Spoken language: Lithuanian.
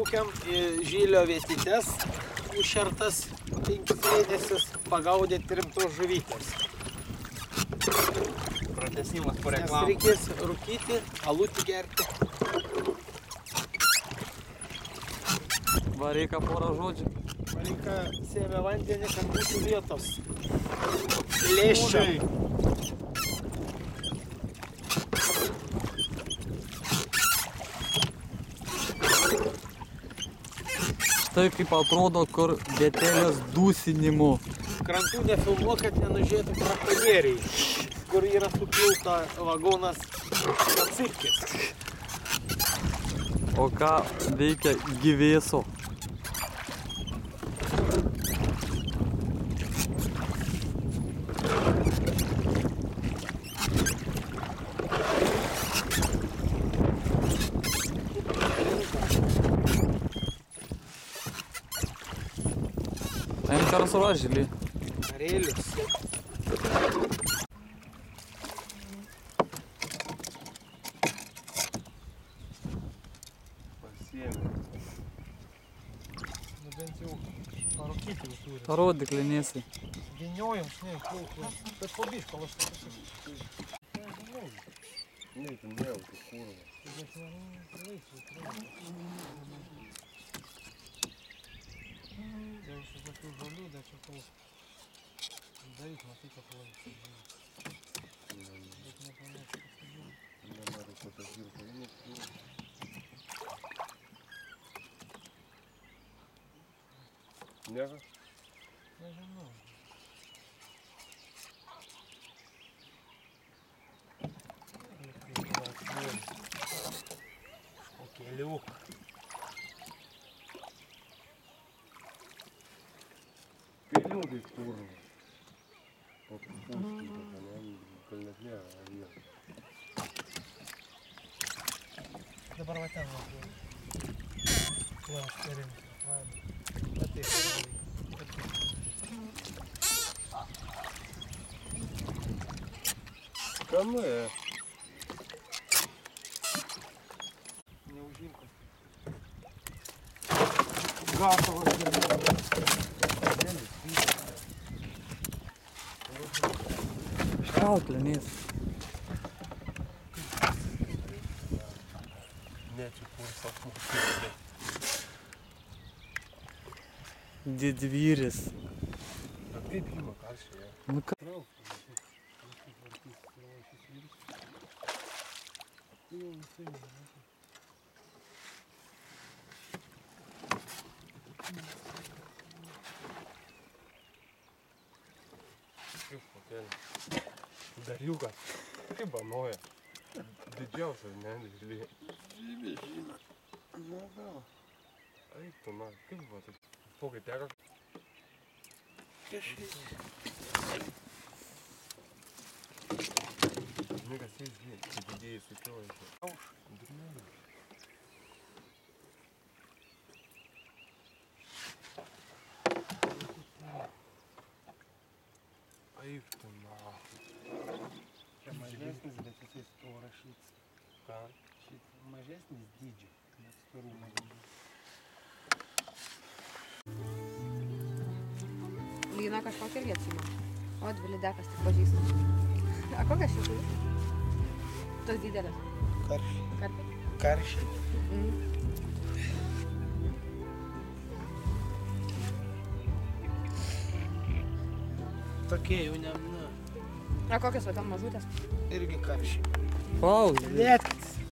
ištraukiam žylio vietytes, užšertas 5 mėnesius, pagaudėt rimtos žuvytės. Pratęsimas po Nes reklamų. reikės rūkyti, alutį gerti. Vareika porą žodžių. Reikia sėmė vandenį, kad būtų vietos. Lėščiai. Štai kaip atrodo, kur vietelės dūsinimu. Krantų nefilmuok, kad nenužėtų kraktonieriai, kur yra supilta vagonas atsirkis. O ką veikia gyvėso? Am carosoroajele. Karėlius. Pasiėmė. Nu bent jau parūkyti jau turi. Parodyk, Lenėsi. Vyniojam, žinai, plaukus. Bet po biško lašau. Ne, ten nejauti, kurva. Dėl šitokių žolių, dar čia kol daryt, matai, kad laisvė. Bet nepanašu, kad tai buvo. Nenoriu fotografuoti. Nega? Nežinau. O keliuk. Keliukai, kurva. O puškai, gal net nėra vietos. Dabar va ten važiuoju. Va, aš perimsiu. Va taip. Kam nuėjo? Neužimkas. Gatavas ir Šauk, Lenėsi. Ne, čia kursa apmokyti. Didvyris. Bet kaip ima karščiai? Nu ką? Kaip kotelė. Dariukas. Kaip banoja. Didžiausias nendrės. žyma. Nu, gal. Eik tu, na, kaip va taip. Pokai teka. Kažkaip. Niekas eis, kaip didėjai sukioja. Auš. Durnelė. Eik tu, na. Čia mažesnis, bet jisai storas šits. Ką? Šit mažesnis dydžio, net storumo. Lina kažkokia liecima. O, dvi lydekas tik pažįstu. A kokias čia turi? Tos didelės. Karšiai. Karpiai. Karšiai. Tokie jau ne, A kokios va tam mažutės? irgi karšiai. Pauzė. Net